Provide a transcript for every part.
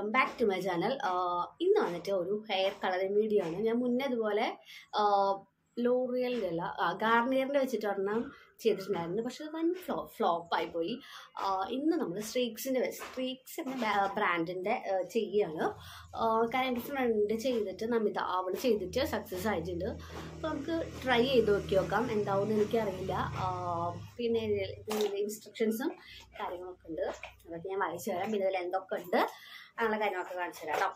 Welcome back to my channel. ഇന്ന് വന്നിട്ട് ഒരു ഹെയർ കളറിങ് വീഡിയോ ആണ്. ഞാൻ മുന്നേ അതുപോലെ ലോറിയലിൻ്റെ അല്ല ഗാർണിയറിൻ്റെ വെച്ചിട്ട് ഒരെണ്ണം ചെയ്തിട്ടുണ്ടായിരുന്നു, പക്ഷെ അത് വൻ ഫ്ലോപ്പായി പോയി. ഇന്ന് നമ്മൾ സ്ട്രീക്സ് എന്ന ബ്രാൻഡിൻ്റെ ചെയ്യുകയാണ്. കാരണം എൻ്റെ ഫ്രണ്ട് ചെയ്തിട്ട് നമിത അവൾ ചെയ്തിട്ട് സക്സസ് ആയിട്ടുണ്ട്. അപ്പോൾ നമുക്ക് ട്രൈ ചെയ്ത് നോക്കാം എന്താവുമെന്ന് എനിക്കറിയില്ല. പിന്നെ ഇതിൻ്റെ ഇൻസ്ട്രക്ഷൻസും കാര്യങ്ങളൊക്കെ ഉണ്ട്, അതൊക്കെ ഞാൻ വായിച്ചു തരാം. പിന്നെ ഇതിൽ എന്തൊക്കെ ഉണ്ട് അങ്ങനെയുള്ള കാര്യങ്ങളൊക്കെ കാണിച്ചു തരാം കേട്ടോ.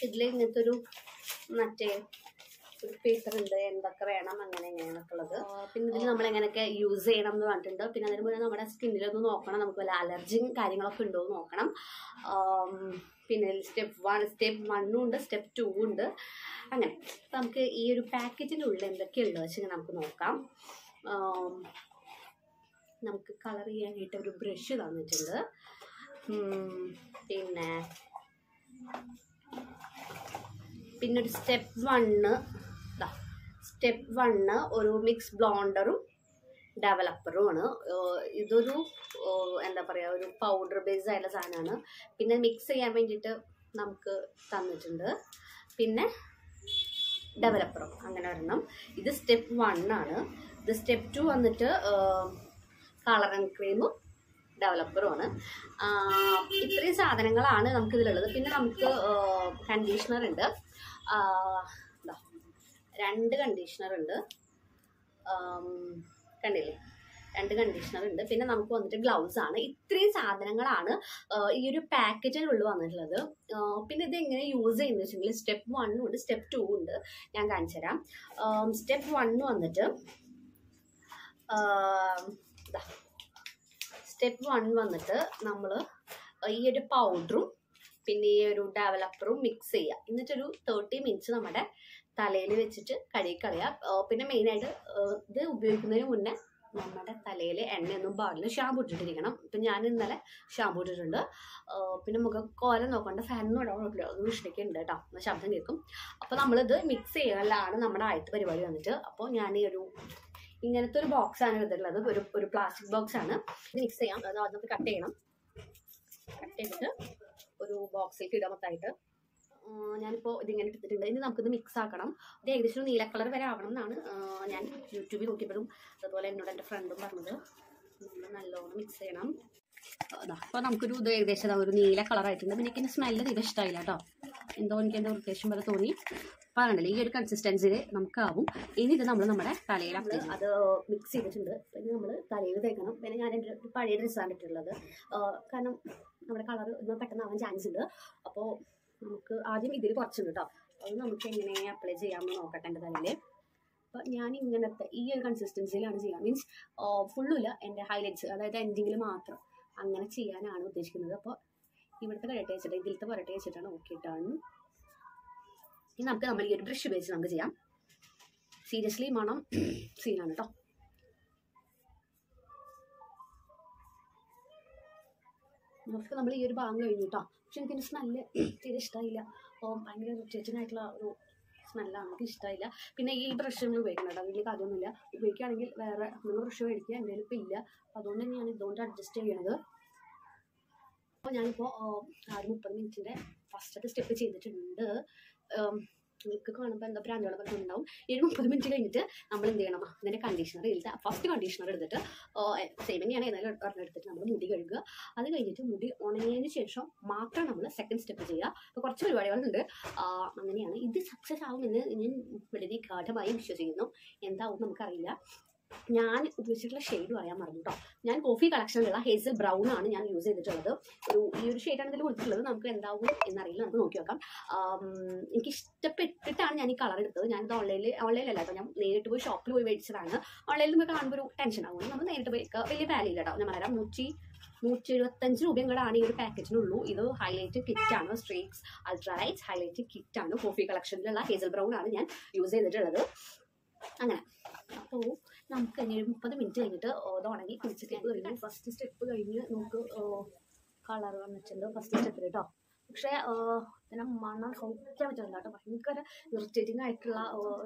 ഇതിൽ ഇങ്ങനത്തെ ഒരു മറ്റേ ഒരു പേപ്പർ ഉണ്ട്, എന്തൊക്കെ വേണം അങ്ങനെ എങ്ങനെയാണൊക്കെ ഉള്ളത്. പിന്നെ ഇതിൽ നമ്മൾ എങ്ങനെയൊക്കെ യൂസ് ചെയ്യണം എന്ന് പറഞ്ഞിട്ടുണ്ട്. പിന്നെ അതിന് മുന്നേ നമ്മുടെ സ്കിന്നിലൊന്ന് നോക്കണം, നമുക്ക് വല്ല അലർജിയും കാര്യങ്ങളൊക്കെ ഉണ്ടോ എന്ന് നോക്കണം. പിന്നെ സ്റ്റെപ്പ് 1 ഉണ്ട്, സ്റ്റെപ്പ് 2 ഉണ്ട്. അങ്ങനെ നമുക്ക് ഈ ഒരു പാക്കറ്റിനുള്ളിൽ എന്തൊക്കെയുള്ളത് വെച്ച് നമുക്ക് നോക്കാം. നമുക്ക് കളർ ചെയ്യാനായിട്ട് ഒരു ബ്രഷ് തന്നിട്ടുണ്ട്. പിന്നെ ഒരു സ്റ്റെപ്പ് 1 ഒരു മിക്സ് ബ്ലോണ്ടറും ഡെവലപ്പറുമാണ്. ഇതൊരു എന്താ പറയുക, ഒരു പൗഡർ ബേസ്ഡ് ആയിട്ടുള്ള സാധനമാണ്. പിന്നെ മിക്സ് ചെയ്യാൻ വേണ്ടിയിട്ട് നമുക്ക് തന്നിട്ടുണ്ട്. പിന്നെ ഡെവലപ്പറും അങ്ങനെ ഒരെണ്ണം. ഇത് സ്റ്റെപ്പ് 1 ആണ്. ഇത് സ്റ്റെപ്പ് 2 വന്നിട്ട് കളറിങ് ക്രീമും ഡെവലപ്പറുമാണ്. ഇത്രയും സാധനങ്ങളാണ് നമുക്കിതിലുള്ളത്. പിന്നെ നമുക്ക് കണ്ടീഷണർ ഉണ്ട്, 2 കണ്ടീഷണർ ഉണ്ട്, കണ്ടില്ലേ, 2 കണ്ടീഷണർ ഉണ്ട്. പിന്നെ നമുക്ക് വന്നിട്ട് ഗ്ലൗസ് ആണ്. ഇത്രയും സാധനങ്ങളാണ് ഈ ഒരു പാക്കറ്റിനുള്ളിൽ വന്നിട്ടുള്ളത്. പിന്നെ ഇത് എങ്ങനെ യൂസ് ചെയ്യുന്നത് വെച്ചെങ്കിൽ സ്റ്റെപ്പ് 1 ഉണ്ട്, സ്റ്റെപ്പ് 2 ഉണ്ട്. ഞാൻ കാണിച്ചു തരാം. സ്റ്റെപ്പ് 1 വന്നിട്ട് സ്റ്റെപ്പ് 1 വന്നിട്ട് നമ്മൾ ഈ ഒരു പൗഡറും പിന്നെ ഈ ഒരു ഡെവലപ്പറും മിക്സ് ചെയ്യുക. എന്നിട്ടൊരു 30 മിനിറ്റ്സ് നമ്മുടെ തലയിൽ വെച്ചിട്ട് കഴുകിക്കളയുക. പിന്നെ മെയിനായിട്ട് ഇത് ഉപയോഗിക്കുന്നതിന് മുന്നേ നമ്മുടെ തലയിൽ എണ്ണയൊന്നും പാടില്ല, ഷാമ്പു ഇട്ടിട്ടിരിക്കണം. ഇപ്പം ഞാൻ ഇന്നലെ ഷാമ്പു ഇട്ടിട്ടുണ്ട്. പിന്നെ മുഖക്കോലം നോക്കണ്ട, ഫാനൊന്നും ഇടാൻ പറ്റില്ല, അത് വിഷ്ണിക്ക് ഉണ്ട് കേട്ടോ, ശബ്ദം കേൾക്കും. അപ്പോൾ നമ്മളിത് മിക്സ് ചെയ്യലാണ് നമ്മുടെ ആദ്യത്തെ പരിപാടി വന്നിട്ട്. അപ്പോൾ ഞാൻ ഈ ഒരു ഇങ്ങനത്തെ ഒരു ബോക്സാണ് എടുത്തിട്ടുള്ളത്, ഒരു പ്ലാസ്റ്റിക് ബോക്സാണ്. ഇത് മിക്സ് ചെയ്യാം, അത് ആദ്യം കട്ട് ചെയ്യണം. കട്ട് ചെയ്തിട്ട് ഒരു ബോക്സിലേക്ക് ഇടാൻ മൊത്തമായിട്ട്. ഞാനിപ്പോൾ ഇതിങ്ങനെ എടുത്തിട്ടുണ്ട്. ഇനി നമുക്കിത് മിക്സ് ആക്കണം. ഇത് ഏകദേശം നീല കളർ വരെ ആവണം എന്നാണ് ഞാൻ യൂട്യൂബിൽ നോക്കിയപ്പോഴും അതുപോലെ എന്നോട് എൻ്റെ ഫ്രണ്ടും പറഞ്ഞത്. നമ്മൾ നല്ലോണം മിക്സ് ചെയ്യണം. അപ്പോൾ നമുക്കൊരു ഇത് ഏകദേശം ഒരു നീല കളറായിട്ടുണ്ട്. പിന്നെ എനിക്ക് സ്മെല്ല് തീരെ ഇഷ്ടമായില്ല കേട്ടോ, എനിക്ക് എൻ്റെ ഉദ്ദേശം പോലെ തോന്നി. അപ്പോൾ അതുണ്ടല്ലോ ഈ ഒരു കൺസിസ്റ്റൻസിയിൽ നമുക്കാവും. ഇനി ഇത് നമ്മൾ നമ്മുടെ തലയിൽ അത് മിക്സ് ചെയ്തിട്ടുണ്ട്. പിന്നെ നമ്മൾ തലയിൽ തേക്കണം. പിന്നെ ഞാൻ എൻ്റെ ഒരു പഴയ ഡ്രസ്സാണ് ഇട്ടിട്ടുള്ളത്, കാരണം നമ്മുടെ കളർ ഒന്ന് പെട്ടെന്നാവാൻ ചാൻസ് ഉണ്ട്. അപ്പോൾ നമുക്ക് ആദ്യം ഇതിൽ കുറച്ചുണ്ട് കേട്ടോ, അത് നമുക്ക് എങ്ങനെ അപ്ലൈ ചെയ്യാമെന്ന് നോക്കട്ടെ എൻ്റെ തലയിൽ. അപ്പോൾ ഞാൻ ഇങ്ങനത്തെ ഈ ഒരു കൺസിസ്റ്റൻസിയിലാണ് ചെയ്യുക, മീൻസ് ഫുള്ളില്ല, എൻ്റെ ഹൈലൈറ്റ്സ് അതായത് എൻഡിങ്ങിൽ മാത്രം അങ്ങനെ ചെയ്യാനാണ് ഉദ്ദേശിക്കുന്നത്. അപ്പോൾ ഇവിടുത്തെ കരട്ടെ വെച്ചിട്ട് ഇതിലത്തെ പുരട്ടെ വെച്ചിട്ടാണ് നോക്കിയിട്ടാണ്. ഇനി നമ്മൾ ഈ ഒരു ബ്രഷ് ഉപയോഗിച്ച് നമുക്ക് ചെയ്യാം. സീരിയസ്ലി മണം സീനാണ് കേട്ടോ. നമുക്ക് നമ്മൾ ഈ ഒരു ഭാഗം കഴിഞ്ഞു കേട്ടോ. പക്ഷെ എനിക്കിൻ്റെ സ്മെല്ല് തീരെ ഇഷ്ടമായില്ല. ഭയങ്കര ഇറിറ്റേറ്റിംഗ് ഒരു സ്മെല്ലാണ്, എനിക്ക് ഇഷ്ടമായില്ല. പിന്നെ ഈ ബ്രഷ് നമ്മൾ ഉപയോഗിക്കണം കേട്ടോ, വലിയ കാര്യമൊന്നുമില്ല. ഉപയോഗിക്കുകയാണെങ്കിൽ വേറെ നമ്മൾ ബ്രഷ് മേടിക്കുക, എൻ്റെ കയ്യിൽ ഇപ്പം ഇല്ല. അതുകൊണ്ട് തന്നെയാണ് ഇതുകൊണ്ട് അഡ്ജസ്റ്റ് ചെയ്യണത്. അപ്പോൾ ഞാനിപ്പോൾ ആ ഒരു 30 മിനിറ്റിൻ്റെ ഫസ്റ്റത്തെ സ്റ്റെപ്പ് ചെയ്തിട്ടുണ്ട്. നിങ്ങൾക്ക് കാണുമ്പോൾ എന്താ ബ്രാൻഡുകളൊക്കെ തോന്നുന്നുണ്ടാവും. ഈ 30 മിനിറ്റ് കഴിഞ്ഞിട്ട് നമ്മൾ എന്ത് ചെയ്യണം, ഇതിൻ്റെ കണ്ടീഷണർ ഇതിലത്തെ ഫസ്റ്റ് കണ്ടീഷണർ എടുത്തിട്ട് സെയിം തന്നെയാണ് ഏതായാലും ഒരെണ്ണം എടുത്തിട്ട് നമ്മൾ മുടി കഴുകുക. അത് കഴിഞ്ഞിട്ട് മുടി ഉണങ്ങിയതിന് ശേഷം മാത്രം നമ്മൾ സെക്കൻഡ് സ്റ്റെപ്പ് ചെയ്യുക. അപ്പോൾ കുറച്ച് പരിപാടികളുണ്ട്, അങ്ങനെയാണ്. ഇത് സക്സസ് ആകുമെന്ന് ഞാൻ വളരെ ഗാഢമായി വിശ്വസിക്കുന്നു. എന്താവും നമുക്കറിയില്ല. ഞാൻ ഉപയോഗിച്ചിട്ടുള്ള ഷെയ്ഡ് പറയാൻ മറന്നു കേട്ടോ. ഞാൻ കോഫി കളക്ഷനിലുള്ള ഹേസൽ ബ്രൗൺ ആണ് ഞാൻ യൂസ് ചെയ്തിട്ടുള്ളത്. ഈ ഒരു ഷെയ്ഡാണ് ഇതിൽ കൊടുത്തിട്ടുള്ളത്. നമുക്ക് എന്താവും എന്നറിയില്ല, നമുക്ക് നോക്കി നോക്കാം. എനിക്ക് ഇഷ്ടപ്പെട്ടിട്ടാണ് ഞാൻ ഈ കളർ എടുത്തത്. ഞാനിത് ഓൺലൈനിലല്ല കേട്ടോ, ഞാൻ നേരിട്ട് പോയി ഷോപ്പിൽ പോയി മേടിച്ചതാണ്. ഓൺലൈനിൽ നമുക്ക് കാണുമ്പോൾ ഒരു ടെൻഷൻ ആകും. നമ്മൾ നേരിട്ട് പോയി വലിയ വാല്യൂ ഇല്ല കേട്ടോ. ഞാൻ പറയാം, 175 രൂപയും കൂടെ ആണ് ഈ ഒരു പാക്കറ്റിനുള്ളൂ. ഇത് ഹൈലൈറ്റ് കിറ്റാണ്, സ്ട്രീക്സ് അൾട്രാലൈറ്റ് ഹൈലൈറ്റ് കിറ്റാണ്. കോഫി കളക്ഷനിലുള്ള ഹേസൽ ബ്രൗൺ ആണ് ഞാൻ യൂസ് ചെയ്തിട്ടുള്ളത്. അങ്ങനെ അപ്പോൾ നമുക്ക് ഇനി 30 മിനിറ്റ് കഴിഞ്ഞിട്ട് ഇത് ഉണങ്ങി കുളിച്ചിട്ട് കഴിഞ്ഞ് ഫസ്റ്റ് സ്റ്റെപ്പ് കഴിഞ്ഞ് നമുക്ക് കളർ വന്നിട്ടുണ്ട് ഫസ്റ്റ് സ്റ്റെപ്പിൽ കേട്ടോ. പക്ഷേ ഇതിനെ മണം സഹിക്കാൻ പറ്റുന്നില്ല കേട്ടോ. ഭയങ്കര ഇറിറ്റേറ്റിംഗ് ആയിട്ടുള്ള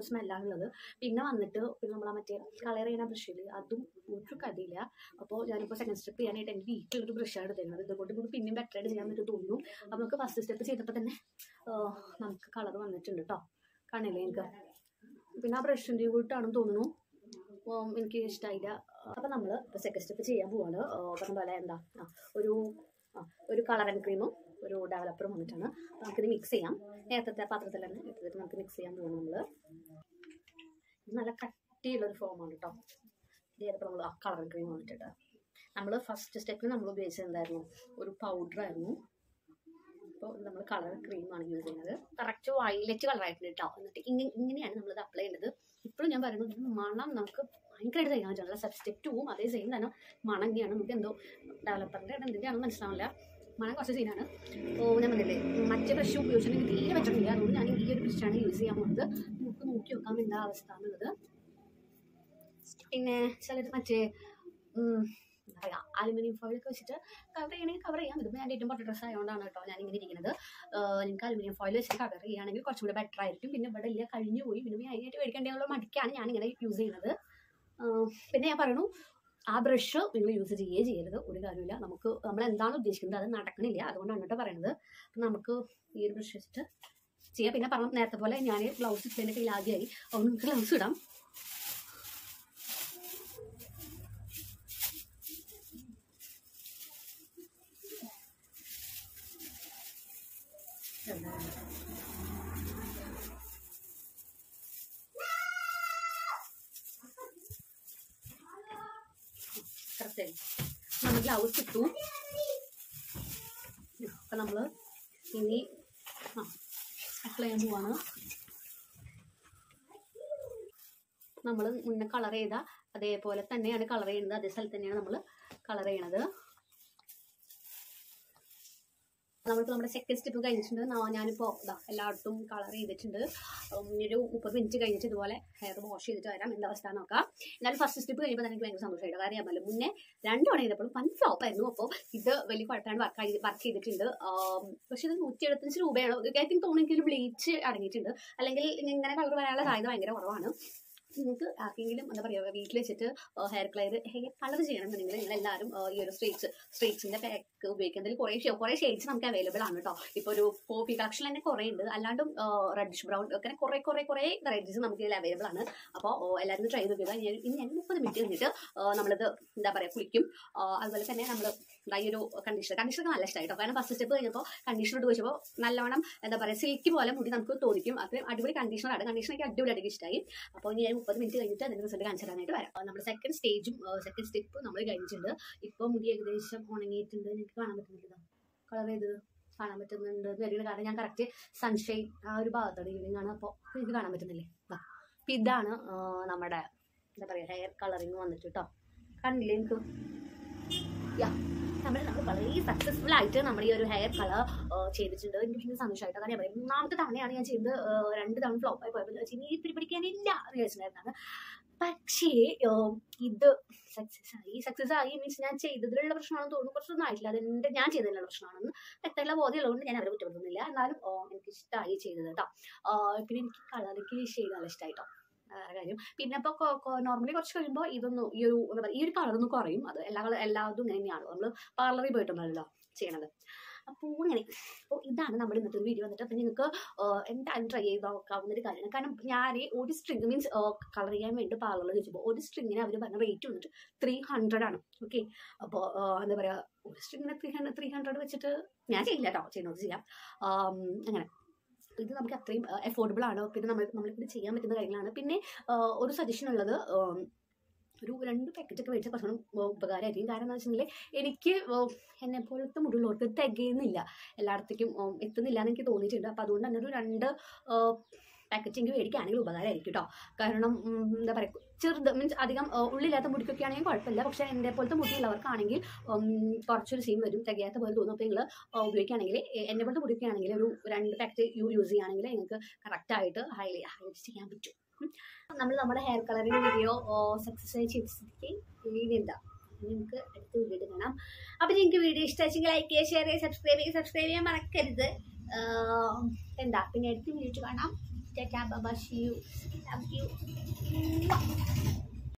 സ്മെല്ലാണുള്ളത്. പിന്നെ വന്നിട്ട് പിന്നെ നമ്മളാ മറ്റേ കളർ ചെയ്യുന്ന ബ്രഷിൽ അതും ഒരു കഥയില്ല. അപ്പോൾ ഞാനിപ്പോൾ സെക്കൻഡ് സ്റ്റെപ്പ് ചെയ്യാനായിട്ട് എൻ്റെ വീട്ടിലൊരു ബ്രഷാണ് എടുത്തിരുന്നത്. ഇതുകൊണ്ട് നമുക്ക് പിന്നെയും ബെറ്റർ ആയിട്ട് ചെയ്യാൻ പറ്റും തോന്നുന്നു. അപ്പോൾ നമുക്ക് ഫസ്റ്റ് സ്റ്റെപ്പ് ചെയ്തപ്പോൾ തന്നെ നമുക്ക് കളർ വന്നിട്ടുണ്ട് കേട്ടോ. കാണില്ലേ എനിക്ക്? പിന്നെ ആ ബ്രഷിൻ്റെ കൂട്ടാണെന്ന് തോന്നുന്നു. എനിക്ക് ഇഷ്ടമായില്ല. അപ്പം നമ്മൾ ഇപ്പോൾ സെക്കൻഡ് സ്റ്റെപ്പ് ചെയ്യാൻ പോവാണ്. പറഞ്ഞ പോലെ എന്താ ഒരു കളറിങ് ക്രീമും ഒരു ഡെവലപ്പറും വന്നിട്ടാണ്. നമുക്കിത് മിക്സ് ചെയ്യാം. നേരത്തെ പാത്രത്തിൽ തന്നെ എടുത്തിട്ട് നമുക്ക് മിക്സ് ചെയ്യാൻ പോകണം. നമ്മൾ നല്ല കട്ടിയുള്ളൊരു ഫോമാണ് കേട്ടോ. ഇതേപ്പോൾ നമ്മൾ കളറിങ് ക്രീം വന്നിട്ടുണ്ട്. നമ്മൾ ഫസ്റ്റ് സ്റ്റെപ്പിൽ നമ്മൾ ഉപയോഗിച്ചത് എന്തായിരുന്നു? ഒരു പൗഡറായിരുന്നു. അപ്പോൾ നമ്മൾ കളർ ക്രീമാണ് യൂസ് ചെയ്യുന്നത്. കറക്റ്റ് വയലറ്റ് കളറായിട്ടുണ്ട് കേട്ടോ. എന്നിട്ട് ഇങ്ങനെയാണ് നമ്മളിത് അപ്ലൈ ചെയ്യുന്നത്. ഇപ്പോഴും ഞാൻ പറയുന്നത് മണം നമുക്ക് ഭയങ്കരമായിട്ട് ചെയ്യാൻ പറ്റും. നല്ല സ്റ്റെപ്പ് 2 അതേ സെയിം തന്നെ മണം തന്നെയാണ്. നമുക്ക് എന്തോ ഡെവലപ്പറിൻ്റെ എന്തിൻ്റെയാണെന്ന് മനസ്സിലാവില്ല. മണം കുറച്ച് സീനാണ്. അപ്പോൾ ഞാൻ പറഞ്ഞില്ലേ, മറ്റേ ബ്രഷ് ഉപയോഗിച്ചിട്ടുണ്ടെങ്കിൽ തീരെ പറ്റുന്നില്ല. അതുകൊണ്ട് ഞാൻ ഈ ഒരു ബ്രഷാണ് യൂസ് ചെയ്യാൻ പോകുന്നത്. നമുക്ക് നോക്കി നോക്കാം എന്താ അവസ്ഥ എന്നുള്ളത്. പിന്നെ ചിലത് മറ്റേ എന്താ പറയുക, അലുമിനിയം ഫോയിലൊക്കെ വെച്ചിട്ട് കവർ ചെയ്യണമെങ്കിൽ കവർ ചെയ്യാം. ഇതിപ്പോൾ ഞാൻ ഏറ്റവും പൊട്ട ഡ്രസ്സ് ആയതുകൊണ്ടാണ് കേട്ടോ ഞാനിങ്ങനെ ഇരിക്കുന്നത്. നിങ്ങൾക്ക് അലുമിനിയം ഫോയിൽ വെച്ചിട്ട് കവർ ചെയ്യുകയാണെങ്കിൽ കുറച്ചും കൂടെ ബെറ്റർ ആയിരിക്കും. പിന്നെ ഇവിടെ ഇല്ല, കഴിഞ്ഞു പോയി. പിന്നെ അതിനായിട്ട് മേടിക്കേണ്ടതുള്ള മടിക്കാണ് ഞാനിങ്ങനെ യൂസ് ചെയ്യുന്നത്. പിന്നെ ഞാൻ പറയണു, ആ ബ്രഷ് നിങ്ങൾ യൂസ് ചെയ്യരുത്. ഒരു കാര്യമില്ല. നമ്മൾ എന്താണ് ഉദ്ദേശിക്കുന്നത് അത് നടക്കണില്ല. അതുകൊണ്ടാണ് കേട്ടോ പറയുന്നത്. അപ്പം നമുക്ക് ഈ ഒരു ബ്രഷ് വെച്ചിട്ട് ചെയ്യാം. പിന്നെ പറഞ്ഞ നേരത്തെ പോലെ ഞാൻ ഗ്ലൗസ് ഇട്ടതിൻ്റെ കയ്യിൽ ആദ്യമായി. അതുകൊണ്ട് നമുക്ക് ഗ്ലൗസ് ഇടാം. നമ്മൾ ഗ്ലൗസ് ഇട്ടു. അപ്പം നമ്മൾ ഇനി അപ്ലൈ ചെയ്യാൻ പോവാണ്. നമ്മൾ മുന്നേ കളർ ചെയ്ത അതേപോലെ തന്നെയാണ് കളർ ചെയ്യുന്നത്. അതേ സ്ഥലത്ത് തന്നെയാണ് നമ്മൾ കളർ ചെയ്യണത്. നമ്മൾക്ക് നമ്മുടെ സെക്കൻഡ് സ്റ്റെപ്പ് കഴിഞ്ഞിട്ടുണ്ട്. ഞാനിപ്പോൾ എല്ലായിടത്തും കളർ ചെയ്തിട്ടുണ്ട്. ഒരു 30 മിനിറ്റ് കഴിഞ്ഞിട്ട് ഇതുപോലെ ഹെയർ വാഷ് ചെയ്തിട്ട് വരാം. എന്താ അവസ്ഥ നോക്കാം. എന്നാലും ഫസ്റ്റ് സ്റ്റെപ്പ് കഴിയുമ്പോൾ എനിക്ക് ഭയങ്കര സന്തോഷമായിട്ട്. കാര്യം ഞാൻ പറഞ്ഞില്ല, മുന്നേ 2 തവണ ചെയ്തപ്പോഴും 1 ഫ്ലോപ്പ് ആയിരുന്നു. അപ്പോൾ ഇത് വലിയ കുഴപ്പമാണ്. വർക്ക് ചെയ്തിട്ടുണ്ട്. പക്ഷെ ഇത് 175 രൂപയാണ്. ഐ തിങ്ക് തോന്നുന്നെങ്കിൽ ബ്ലീച്ച് അടങ്ങിയിട്ടുണ്ട്. അല്ലെങ്കിൽ ഇങ്ങനെ കളർ വരാനുള്ള സാധ്യത ഭയങ്കര കുറവാണ്. നിങ്ങൾക്ക് ആർക്കെങ്കിലും എന്താ പറയുക, വീട്ടിൽ വെച്ചിട്ട് ഹെയർ കളർ ചെയ്യണമെന്നുണ്ടെങ്കിൽ നിങ്ങളെല്ലാവരും ഈ ഒരു സ്ട്രീക്സിൻ്റെ പാക്ക് ഉപയോഗിക്കുന്നതിൽ കുറേ ഷെയ്ഡ്സ് നമുക്ക് അവൈലബിൾ ആണ് കേട്ടോ. ഇപ്പോൾ ഒരു കോഫി കളക്ഷൻ തന്നെ കുറേ ഉണ്ട്. അല്ലാണ്ടും റെഡിഷ് ബ്രൗൺ അങ്ങനെ കുറേ വെറൈറ്റീസ് നമുക്ക് ഇതിൽ അവൈലബിൾ ആണ്. അപ്പോൾ എല്ലാവരും ട്രൈ നോക്കുക. ഇനി ഞാൻ 30 മിനിറ്റ് കഴിഞ്ഞിട്ട് നമ്മളിത് എന്താ പറയുക കുളിക്കും. അതുപോലെ തന്നെ നമ്മൾ ഈ ഒരു കണ്ടീഷണർ നല്ല ഇഷ്ടമായി കേട്ടോ. കാരണം ഫസ്റ്റ് സ്റ്റെപ്പ് കഴിഞ്ഞപ്പോൾ കണ്ടീഷണർ ഇട്ട് വെച്ചപ്പോൾ നല്ലവണ്ണം എന്താ പറയുക സിൽക്കി പോലെ മുടി നമുക്ക് തോന്നിക്കും. അത്രയും അടിപൊളി കണ്ടീഷണറാണ്. കണ്ടീഷണർക്ക് അടിപൊളിയായിട്ട് ഇഷ്ടമായി. അപ്പോൾ ഇനി ഞാൻ 30 മിനിറ്റ് കഴിഞ്ഞിട്ട് അതിൻ്റെ റിസൾട്ട് കാണിച്ചു തരാനായിട്ട് വരാം. നമ്മുടെ സെക്കൻഡ് സ്റ്റെപ്പ് നമ്മൾ കഴിഞ്ഞിട്ടുണ്ട്. ഇപ്പോൾ മുടി ഏകദേശം ഉണങ്ങിയിട്ടുണ്ട്. എനിക്ക് കാണാൻ പറ്റുന്നില്ല, കളർ ചെയ്തത് കാണാൻ പറ്റുന്നുണ്ട് വരുന്ന. കാരണം ഞാൻ കറക്റ്റ് സൺഷൈൻ ആ ഒരു ഭാഗത്തോടെ ഈവനിങ് ആണ്. അപ്പോൾ എനിക്ക് കാണാൻ പറ്റുന്നില്ലേ. അപ്പം ഇതാണ് നമ്മുടെ എന്താ പറയുക ഹെയർ കളറിങ് വന്നിട്ട് കേട്ടോ. കണ്ടില്ലേ എനിക്ക്? നമ്മൾ വളരെ സക്സസ്ഫുൾ ആയിട്ട് നമ്മൾ ഈ ഒരു ഹെയർ കളർ ചെയ്തിട്ടുണ്ട്. എനിക്ക് ഭയങ്കര സന്തോഷമായിട്ട്. കാരണം ഞാൻ 3ാമത്തെ തവണയാണ് ഞാൻ ചെയ്ത് 2 തവണ ഫ്ലോപ്പായി പോയപ്പോൾ ഇനി പിടിപ്പിക്കാനില്ല എന്ന് വിചാരിച്ചിട്ടുണ്ടായിരുന്നത്. പക്ഷേ ഇത് സക്സസ് ആയി മീൻസ് ഞാൻ ചെയ്തതിലുള്ള പ്രശ്നമാണെന്ന് തോന്നുന്നു. കുറച്ചൊന്നും ആയിട്ടില്ല. അതെൻ്റെ ഞാൻ ചെയ്തതിലുള്ള പ്രശ്നമാണെന്ന് വ്യക്തമുള്ള ബോധ്യമുള്ളതുകൊണ്ട് ഞാൻ അവരെ കുറ്റപ്പെടുത്തുന്നില്ല. എന്നാലും എനിക്ക് ഇഷ്ടമായി ചെയ്തത് കേട്ടോ. പിന്നെ എനിക്ക് ഷെയ്ഡ് നല്ല ഇഷ്ടമായിട്ടോ കാര്യം. പിന്നെ ഇപ്പോൾ നോർമലി കുറച്ച് കഴിയുമ്പോൾ ഇതൊന്നും ഈ ഒരു കളറൊന്നും കുറയും. അത് എല്ലാതും ഇങ്ങനെ തന്നെയാണ്. നമ്മൾ പാർലറിൽ പോയിട്ടുണ്ടല്ലോ ചെയ്യണത്. അപ്പോൾ ഇതാണ് നമ്മുടെ ഇന്നത്തെ ഒരു വീഡിയോ വന്നിട്ട്. അപ്പം നിങ്ങൾക്ക് എന്തായാലും ട്രൈ ചെയ്ത് നോക്കാവുന്ന ഒരു കാര്യമാണ്. കാരണം ഞാൻ ഒരു സ്ട്രിങ് മീൻസ് കളർ ചെയ്യാൻ വേണ്ടി പാർലറിൽ ചോദിച്ചപ്പോൾ ഒരു സ്ട്രിങ്ങിന് അവർ പറഞ്ഞ റേറ്റ് വന്നിട്ട് 300 ആണ്. ഓക്കെ, അപ്പോൾ എന്താ പറയുക, ഒരു സ്ട്രിങ്ങിന് 300 വെച്ചിട്ട് ഞാൻ ചെയ്യില്ല കേട്ടോ. ചെയ്യുന്നത് ചെയ്യാം. അങ്ങനെ ഇത് നമുക്ക് അത്രയും അഫോർഡബിൾ ആണ്. പിന്നെ നമ്മളിവിടെ ചെയ്യാൻ പറ്റുന്ന കാര്യങ്ങളാണ്. പിന്നെ ഒരു സജഷൻ ഉള്ളത്, ഒരു 2 പാക്കറ്റൊക്കെ മേടിച്ചാൽ കുറച്ചുകൂടി ഉപകാരമായിരിക്കും. കാരണം എന്താ വെച്ചിട്ടുണ്ടെങ്കിൽ എനിക്ക് എന്നെപ്പോലത്തെ മുടിയുള്ളവർക്ക് തികയുന്നില്ല, എല്ലായിടത്തേക്കും എത്തുന്നില്ല എന്ന് എനിക്ക് തോന്നിയിട്ടുണ്ട്. അപ്പോൾ അതുകൊണ്ട് തന്നെ ഒരു 2 പാക്കറ്റ് എനിക്ക് മേടിക്കുകയാണെങ്കിൽ ഉപകാരമായിരിക്കും കേട്ടോ. കാരണം എന്താ പറയുക, ചെറുത് മീൻസ് അധികം ഉള്ളില്ലാത്ത മുടിക്കൊക്കെ ആണെങ്കിൽ കുഴപ്പമില്ല. പക്ഷേ എൻ്റെ പോലത്തെ മുടിയുള്ളവർക്കാണെങ്കിൽ കുറച്ചൊരു സീൻ വരും, തികയാത്ത പോലെ തോന്നും. അപ്പോൾ നിങ്ങൾ ഉപയോഗിക്കുകയാണെങ്കിൽ എൻ്റെ പോലത്തെ മുടിയൊക്കെ ആണെങ്കിൽ ഒരു 2 പാക്കറ്റ് യൂസ് ചെയ്യുകയാണെങ്കിൽ നിങ്ങൾക്ക് കറക്റ്റായിട്ട് ഹൈലൈറ്റ് ചെയ്യാൻ പറ്റും. നമ്മൾ നമ്മുടെ ഹെയർ കളറിങ് വീഡിയോ സക്സസ് ആയി ചെയ്തിട്ട് ഇനി എന്താ ഇനി നമുക്ക് അടുത്ത വീഡിയോ കാണാം. അപ്പോൾ നിങ്ങൾക്ക് വീഡിയോ ഇഷ്ടമായെങ്കിൽ ലൈക്ക് ചെയ്യുക, ഷെയർ ചെയ്യുക, സബ്സ്ക്രൈബ് ചെയ്യാൻ മറക്കരുത്. എന്താ പിന്നെ അടുത്ത വീഡിയോ കാണാം. Tata bye bye, see you, love you.